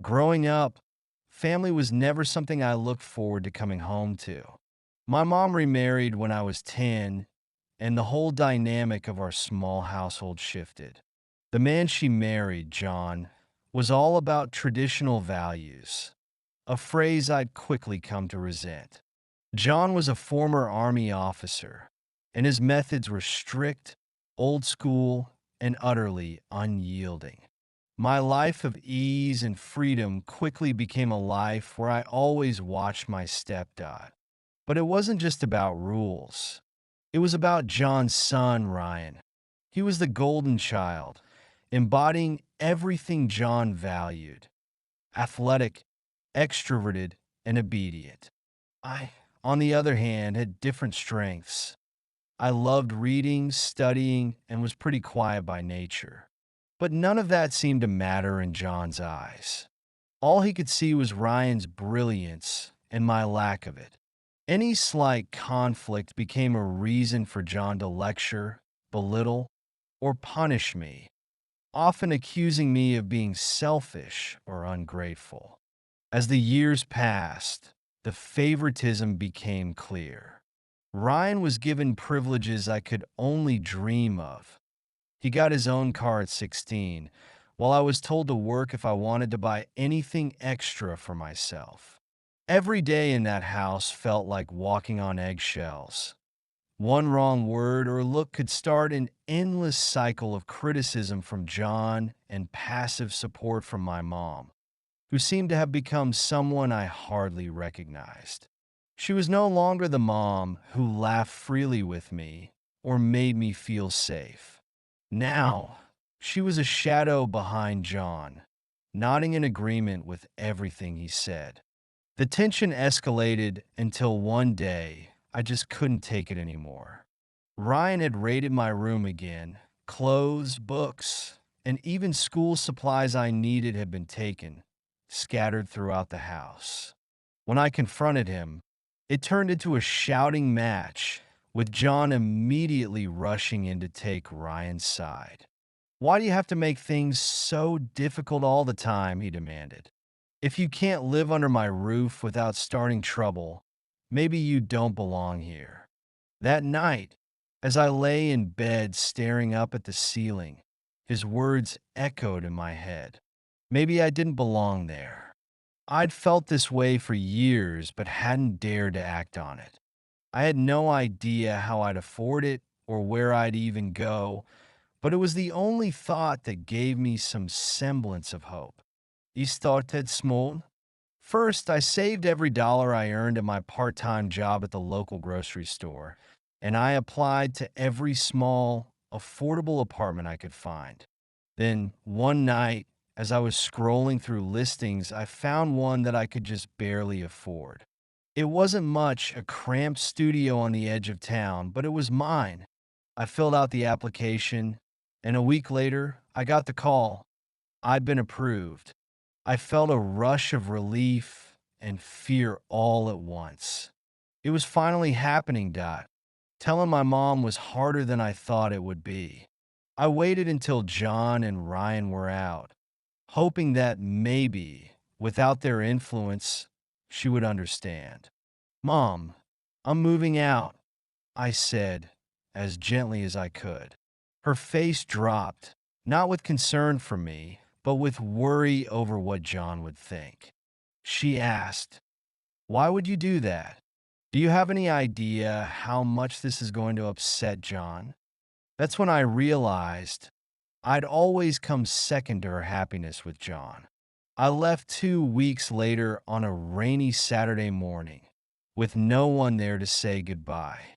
Growing up, family was never something I looked forward to coming home to. My mom remarried when I was 10, and the whole dynamic of our small household shifted. The man she married, John, was all about traditional values, a phrase I'd quickly come to resent. John was a former Army officer, and his methods were strict, old school, and utterly unyielding. My life of ease and freedom quickly became a life where I always watched my stepdad. But it wasn't just about rules. It was about John's son, Ryan. He was the golden child, embodying everything John valued: athletic, extroverted, and obedient. I, on the other hand, had different strengths. I loved reading, studying, and was pretty quiet by nature. But none of that seemed to matter in John's eyes. All he could see was Ryan's brilliance and my lack of it. Any slight conflict became a reason for John to lecture, belittle, or punish me, often accusing me of being selfish or ungrateful. As the years passed, the favoritism became clear. Ryan was given privileges I could only dream of. He got his own car at 16, while I was told to work if I wanted to buy anything extra for myself. Every day in that house felt like walking on eggshells. One wrong word or look could start an endless cycle of criticism from John and passive support from my mom, who seemed to have become someone I hardly recognized. She was no longer the mom who laughed freely with me or made me feel safe. Now, she was a shadow behind John, nodding in agreement with everything he said. The tension escalated until one day I just couldn't take it anymore. Ryan had raided my room again. Clothes, books, and even school supplies I needed had been taken, scattered throughout the house. When I confronted him, it turned into a shouting match, with John immediately rushing in to take Ryan's side. "Why do you have to make things so difficult all the time?" he demanded. "If you can't live under my roof without starting trouble, maybe you don't belong here." That night, as I lay in bed staring up at the ceiling, his words echoed in my head. Maybe I didn't belong there. I'd felt this way for years, but hadn't dared to act on it. I had no idea how I'd afford it or where I'd even go, but it was the only thought that gave me some semblance of hope. I started small. First, I saved every dollar I earned at my part-time job at the local grocery store, and I applied to every small, affordable apartment I could find. Then, one night, as I was scrolling through listings, I found one that I could just barely afford. It wasn't much, a cramped studio on the edge of town, but it was mine. I filled out the application, and a week later, I got the call. I'd been approved. I felt a rush of relief and fear all at once. It was finally happening, Dot. Telling my mom was harder than I thought it would be. I waited until John and Ryan were out, hoping that maybe, without their influence, she would understand. "Mom, I'm moving out," I said, as gently as I could. Her face dropped, not with concern for me, but with worry over what John would think. She asked, "Why would you do that? Do you have any idea how much this is going to upset John?" That's when I realized I'd always come second to her happiness with John. I left 2 weeks later on a rainy Saturday morning, with no one there to say goodbye.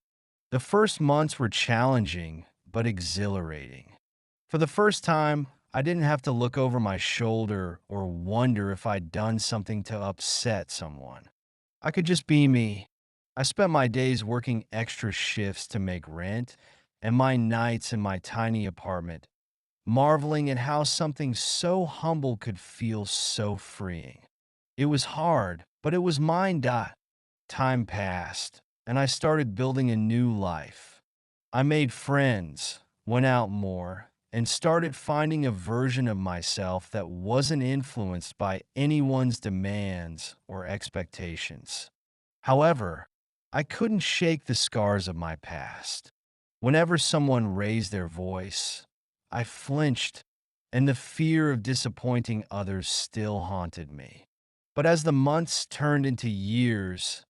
The first months were challenging, but exhilarating. For the first time, I didn't have to look over my shoulder or wonder if I'd done something to upset someone. I could just be me. I spent my days working extra shifts to make rent, and my nights in my tiny apartment, marveling at how something so humble could feel so freeing. It was hard, but it was mine. Time passed, and I started building a new life. I made friends, went out more, and started finding a version of myself that wasn't influenced by anyone's demands or expectations. However, I couldn't shake the scars of my past. Whenever someone raised their voice, I flinched, and the fear of disappointing others still haunted me. But as the months turned into years,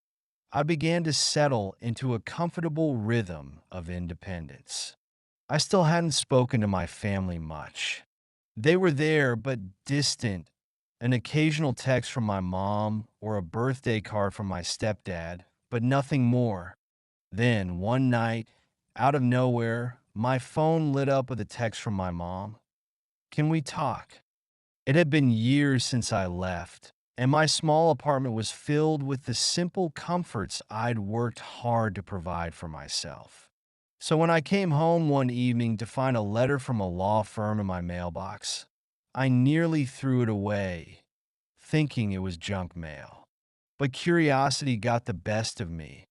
I began to settle into a comfortable rhythm of independence. I still hadn't spoken to my family much. They were there, but distant. An occasional text from my mom or a birthday card from my stepdad, but nothing more. Then, one night, out of nowhere, my phone lit up with a text from my mom. "Can we talk?" It had been years since I left, and my small apartment was filled with the simple comforts I'd worked hard to provide for myself. So when I came home one evening to find a letter from a law firm in my mailbox, I nearly threw it away, thinking it was junk mail. But curiosity got the best of me,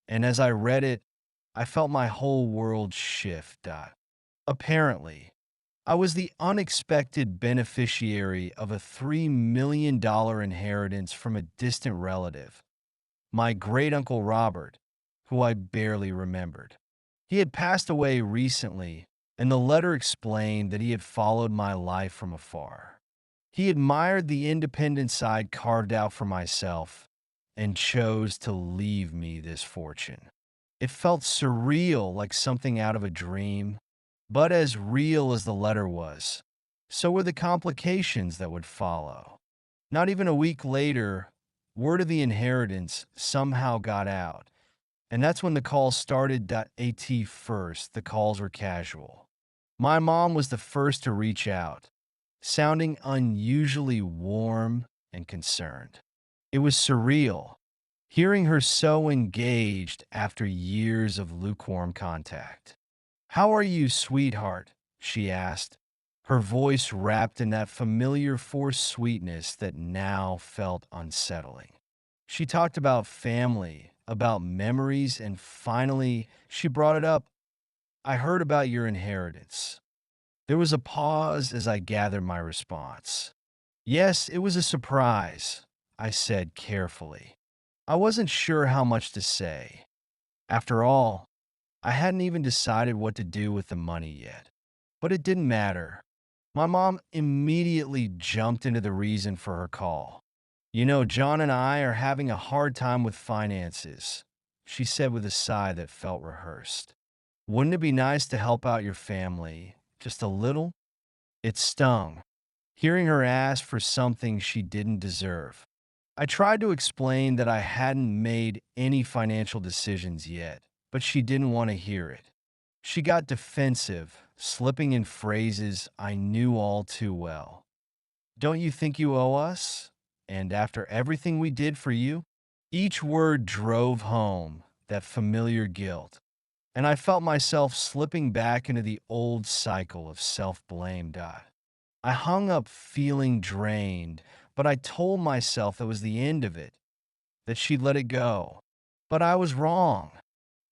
and as I read it, I felt my whole world shift. Apparently, I was the unexpected beneficiary of a $3 million inheritance from a distant relative, my great uncle Robert, who I barely remembered. He had passed away recently, and the letter explained that he had followed my life from afar. He admired the independent side carved out for myself and chose to leave me this fortune. It felt surreal, like something out of a dream, but as real as the letter was, so were the complications that would follow. Not even a week later, word of the inheritance somehow got out, and that's when the calls started. At first, the calls were casual. My mom was the first to reach out, sounding unusually warm and concerned. It was surreal, hearing her so engaged after years of lukewarm contact. "How are you, sweetheart?" she asked, her voice wrapped in that familiar forced sweetness that now felt unsettling. She talked about family, about memories, and finally, she brought it up. "I heard about your inheritance." There was a pause as I gathered my response. "Yes, it was a surprise," I said carefully. I wasn't sure how much to say. After all, I hadn't even decided what to do with the money yet. But it didn't matter. My mom immediately jumped into the reason for her call. John and I are having a hard time with finances," she said with a sigh that felt rehearsed. "Wouldn't it be nice to help out your family? Just a little?" It stung, hearing her ask for something she didn't deserve. I tried to explain that I hadn't made any financial decisions yet, but she didn't want to hear it. She got defensive, slipping in phrases I knew all too well. "Don't you think you owe us? And after everything we did for you?" Each word drove home that familiar guilt, and I felt myself slipping back into the old cycle of self-blame. I hung up feeling drained, but I told myself that was the end of it, that she'd let it go. But I was wrong.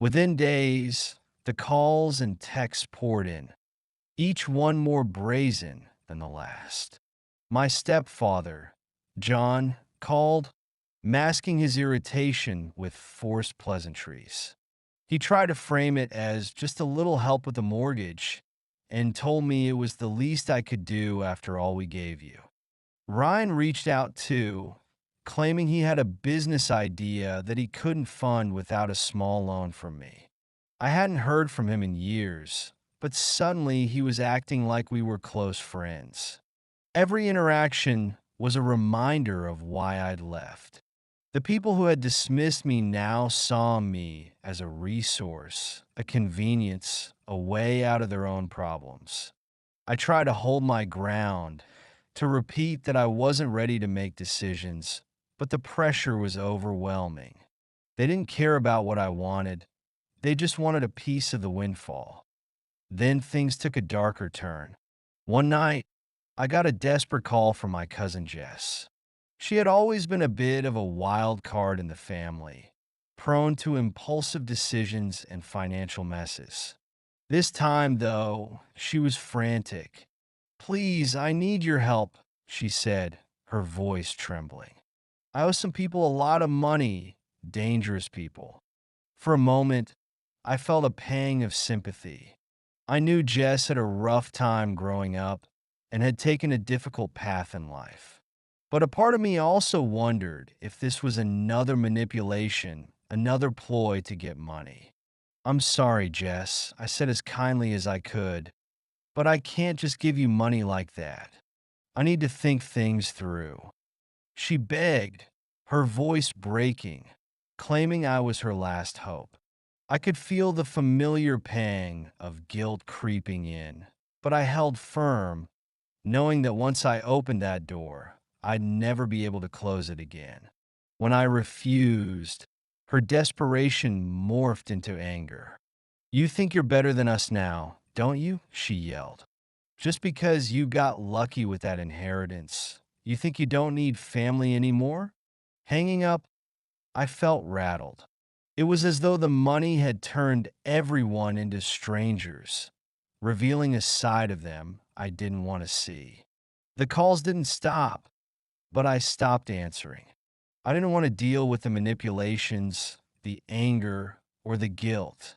Within days, the calls and texts poured in, each one more brazen than the last. My stepfather, John, called, masking his irritation with forced pleasantries. He tried to frame it as just a little help with the mortgage and told me it was the least I could do after all we gave you. Ryan reached out too, claiming he had a business idea that he couldn't fund without a small loan from me. I hadn't heard from him in years, but suddenly he was acting like we were close friends. Every interaction was a reminder of why I'd left. The people who had dismissed me now saw me as a resource, a convenience, a way out of their own problems. I tried to hold my ground, to repeat that I wasn't ready to make decisions, but the pressure was overwhelming. They didn't care about what I wanted, they just wanted a piece of the windfall. Then things took a darker turn. One night, I got a desperate call from my cousin Jess. She had always been a bit of a wild card in the family, prone to impulsive decisions and financial messes. This time, though, she was frantic. "Please, I need your help," she said, her voice trembling. "I owe some people a lot of money, dangerous people." For a moment, I felt a pang of sympathy. I knew Jess had a rough time growing up and had taken a difficult path in life. But a part of me also wondered if this was another manipulation, another ploy to get money. "I'm sorry, Jess," I said as kindly as I could, "but I can't just give you money like that. I need to think things through." She begged, her voice breaking, claiming I was her last hope. I could feel the familiar pang of guilt creeping in, but I held firm, knowing that once I opened that door, I'd never be able to close it again. When I refused, her desperation morphed into anger. "You think you're better than us now, don't you?" she yelled. "Just because you got lucky with that inheritance, you think you don't need family anymore?" Hanging up, I felt rattled. It was as though the money had turned everyone into strangers, revealing a side of them I didn't want to see. The calls didn't stop, but I stopped answering. I didn't want to deal with the manipulations, the anger, or the guilt.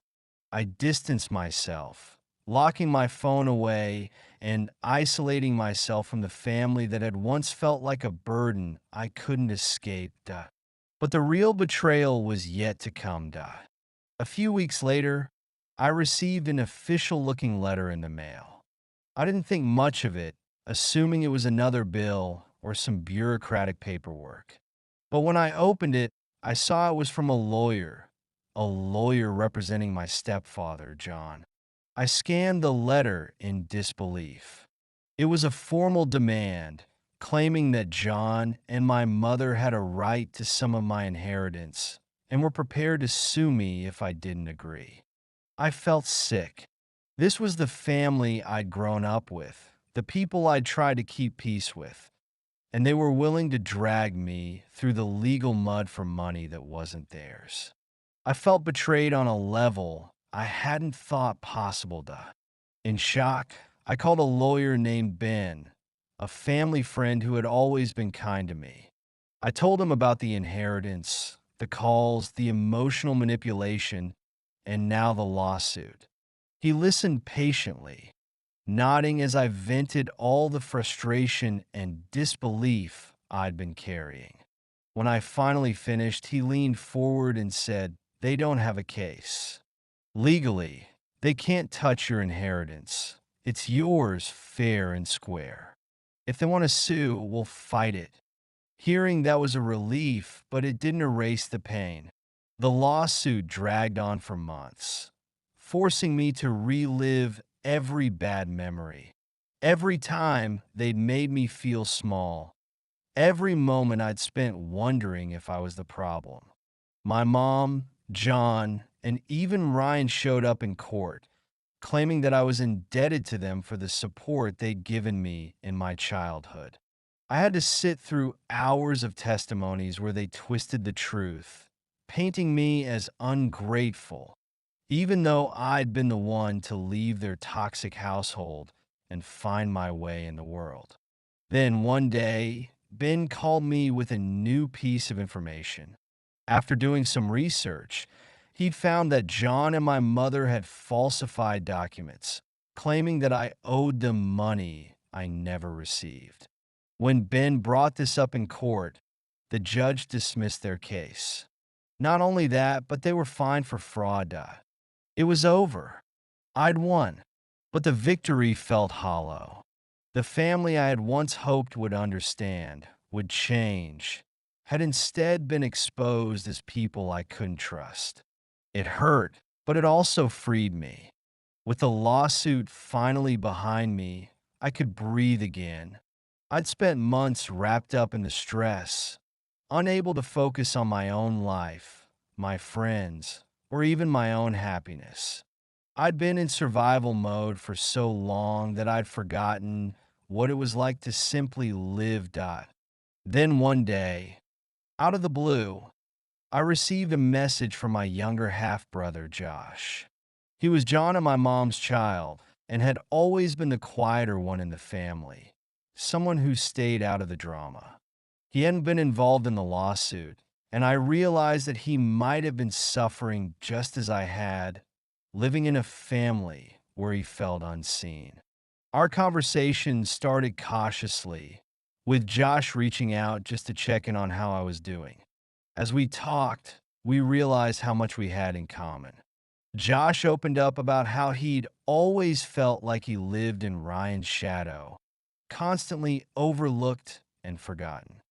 I distanced myself, locking my phone away and isolating myself from the family that had once felt like a burden I couldn't escape. Duh. But the real betrayal was yet to come. Duh. A few weeks later, I received an official looking letter in the mail. I didn't think much of it, assuming it was another bill or some bureaucratic paperwork. But when I opened it, I saw it was from a lawyer representing my stepfather, John. I scanned the letter in disbelief. It was a formal demand claiming that John and my mother had a right to some of my inheritance and were prepared to sue me if I didn't agree. I felt sick. This was the family I'd grown up with, the people I'd tried to keep peace with, and they were willing to drag me through the legal mud for money that wasn't theirs. I felt betrayed on a level I hadn't thought possible to. In shock, I called a lawyer named Ben, a family friend who had always been kind to me. I told him about the inheritance, the calls, the emotional manipulation, and now the lawsuit. He listened patiently, nodding as I vented all the frustration and disbelief I'd been carrying. When I finally finished, he leaned forward and said, "They don't have a case. Legally, they can't touch your inheritance. It's yours fair and square. If they want to sue, we'll fight it." Hearing that was a relief, but it didn't erase the pain. The lawsuit dragged on for months, forcing me to relive every bad memory. Every time they'd made me feel small. Every moment I'd spent wondering if I was the problem. My mom, John, and even Ryan showed up in court, claiming that I was indebted to them for the support they'd given me in my childhood. I had to sit through hours of testimonies where they twisted the truth, painting me as ungrateful, even though I'd been the one to leave their toxic household and find my way in the world. Then one day, Ben called me with a new piece of information. After doing some research, he'd found that John and my mother had falsified documents, claiming that I owed them money I never received. When Ben brought this up in court, the judge dismissed their case. Not only that, but they were fined for fraud. It was over. I'd won. But the victory felt hollow. The family I had once hoped would understand, would change, had instead been exposed as people I couldn't trust. It hurt, but it also freed me. With the lawsuit finally behind me, I could breathe again. I'd spent months wrapped up in the stress, unable to focus on my own life, my friends, or even my own happiness. I'd been in survival mode for so long that I'd forgotten what it was like to simply live. Then one day, out of the blue, I received a message from my younger half brother, Josh. He was John and my mom's child and had always been the quieter one in the family, someone who stayed out of the drama. He hadn't been involved in the lawsuit, and I realized that he might have been suffering just as I had, living in a family where he felt unseen. Our conversation started cautiously, with Josh reaching out just to check in on how I was doing. As we talked, we realized how much we had in common. Josh opened up about how he'd always felt like he lived in Ryan's shadow, constantly overlooked and forgotten.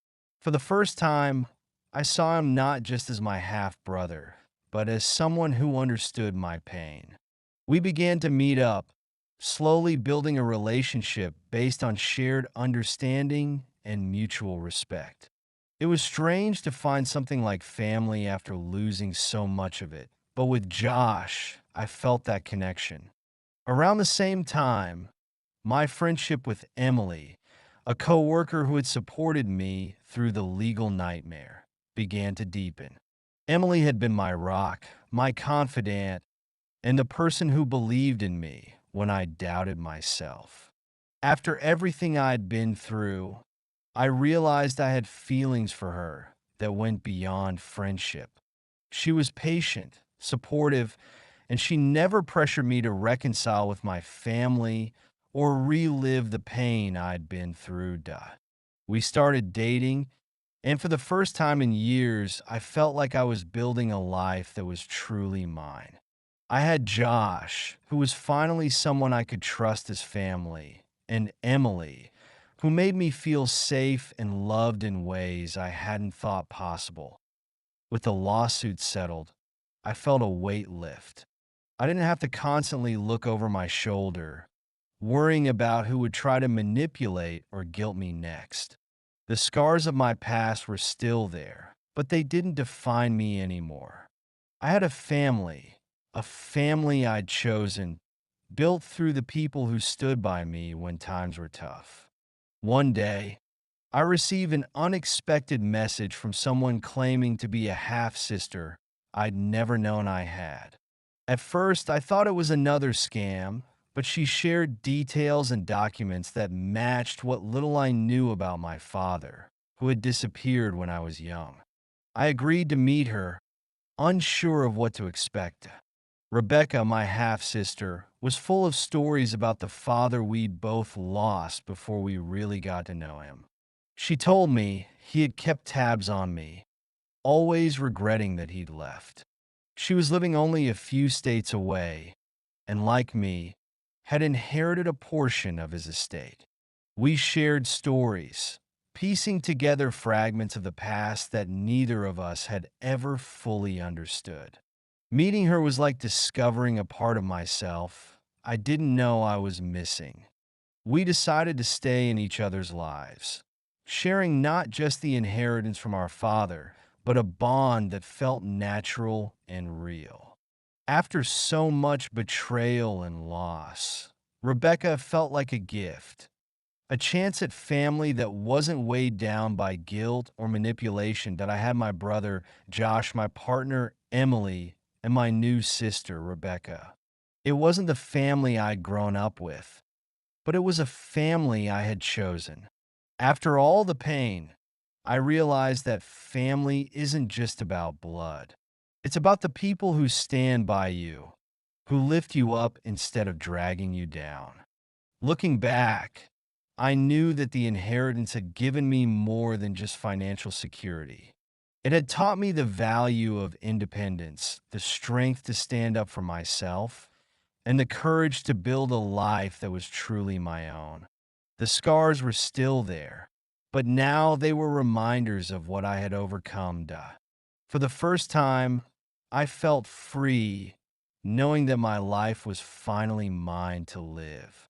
For the first time, I saw him not just as my half brother, but as someone who understood my pain. We began to meet up, slowly building a relationship based on shared understanding and mutual respect. It was strange to find something like family after losing so much of it, but with Josh, I felt that connection. Around the same time, my friendship with Emily, a coworker who had supported me through the legal nightmare, began to deepen. Emily had been my rock, my confidant, and the person who believed in me when I doubted myself. After everything I'd been through, I realized I had feelings for her that went beyond friendship. She was patient, supportive, and she never pressured me to reconcile with my family or relive the pain I'd been through. We started dating, and for the first time in years, I felt like I was building a life that was truly mine. I had Josh, who was finally someone I could trust as family, and Emily, who made me feel safe and loved in ways I hadn't thought possible. With the lawsuit settled, I felt a weight lift. I didn't have to constantly look over my shoulder, worrying about who would try to manipulate or guilt me next. The scars of my past were still there, but they didn't define me anymore. I had a family I'd chosen, built through the people who stood by me when times were tough. One day, I received an unexpected message from someone claiming to be a half sister I'd never known I had. At first, I thought it was another scam, but she shared details and documents that matched what little I knew about my father, who had disappeared when I was young. I agreed to meet her, unsure of what to expect. Rebecca, my half sister, was full of stories about the father we'd both lost before we really got to know him. She told me he had kept tabs on me, always regretting that he'd left. She was living only a few states away, and like me, had inherited a portion of his estate. We shared stories, piecing together fragments of the past that neither of us had ever fully understood. Meeting her was like discovering a part of myself I didn't know I was missing. We decided to stay in each other's lives, sharing not just the inheritance from our father, but a bond that felt natural and real. After so much betrayal and loss, Rebecca felt like a gift, a chance at family that wasn't weighed down by guilt or manipulation that I had my brother, Josh, my partner, Emily, and my new sister, Rebecca. It wasn't the family I'd grown up with, but it was a family I had chosen. After all the pain, I realized that family isn't just about blood. It's about the people who stand by you, who lift you up instead of dragging you down. Looking back, I knew that the inheritance had given me more than just financial security. It had taught me the value of independence, the strength to stand up for myself, and the courage to build a life that was truly my own. The scars were still there, but now they were reminders of what I had overcome. For the first time, I felt free, knowing that my life was finally mine to live.